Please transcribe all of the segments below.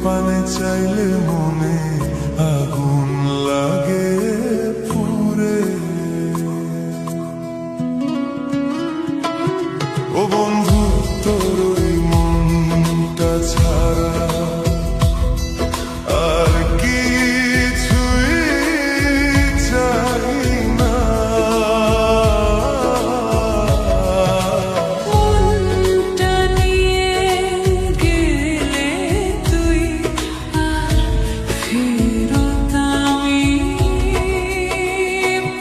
পানে চাইলে মনে আগুন লাগে পুরে। ও বন্ধু তোর ওই মনটা ছাড়া আর কিছুই চাই না। মনটা নিয়ে গেলে তুই আর ফেরত আমি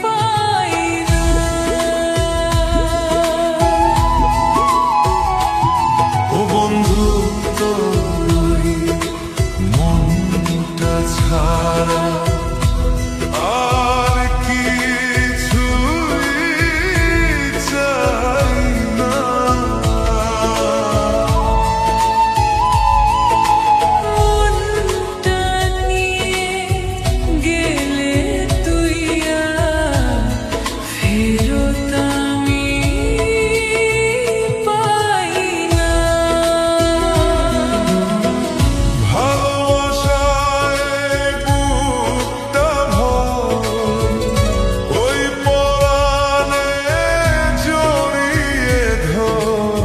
পাই না। ও বন্ধু তোর ওই মনটা ছাড়া আর কিছুই চাই না। মনটা নিয়ে গেলে তুই আর ফেরত আমি পাই না। ভালোবাসায় বুকটা ভর ওই পরাণে জড়িয়ে ধর,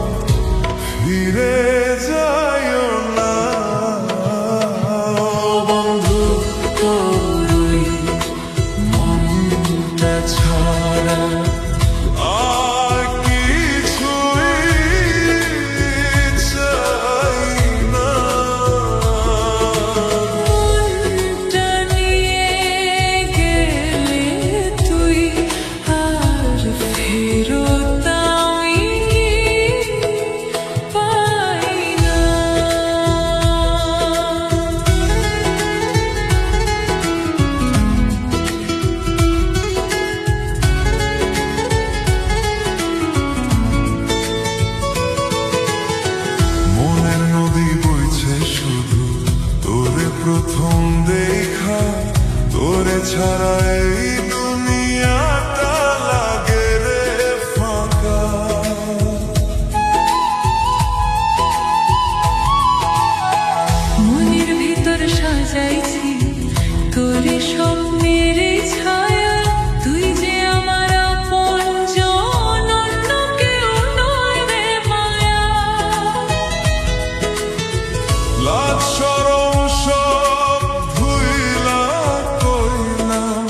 ফিরে যাইও না। বন্ধু তোর ওই মনটা ছাড়া আর কিছুই চাই না। মনটা নিয়ে গেলে তুই আর ফেরত আমি পাই না। মনের নদী বইছে শুধু তোরে প্রথম দেখা, তোরে ছাড়া এই দুনিয়াটা লাগে রে ফাঁকা। মনের ভিতর সাজাইছি তোরে স্বপ্নের ছায়া, তুই যে আমার আপনজন, অন্য কেউ নয় রে মায়া। লাজ শরম সব ভুইলা কইলাম,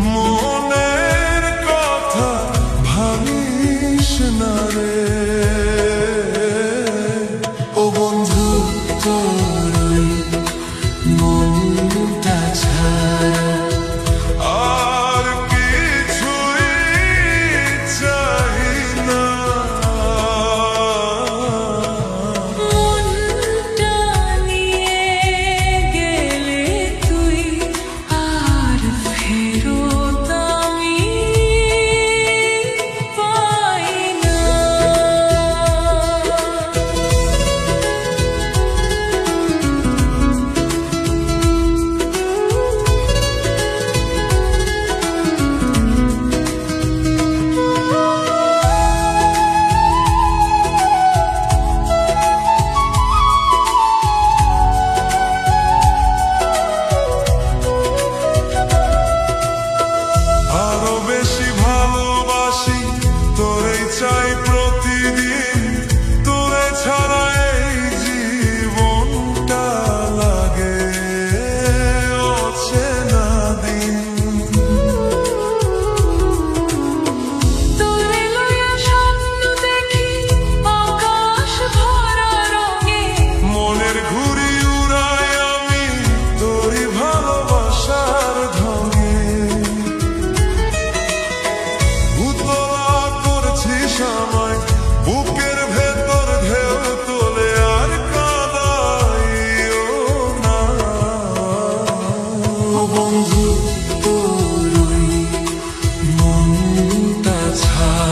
মনের কথা ভাঙিস না রে। ও বন্ধু তোর ওই মনটা ছাড়া আর কিছুই চাই না। মনটা নিয়ে গেলে তুই আর ফেরত আমি পাই না। আরো বেশি ভালোবাসি তোরে চাই প্রতিদিন, তোরে ছাড়া এই জীবনটা লাগে অচেনা দিন। তোরে লইয়া স্বপ্ন দেখি আকাশ ভরা রঙে, মনের ঘুড়ি উড়াই আমি তোরই ভালোবাসার ঢঙে। উতলা করছিস আমায়, বুকের ভেতর ঢেউ তোলে আর কাঁদাইও না। ও বন্ধু তোর ওই মনটা ছাড়া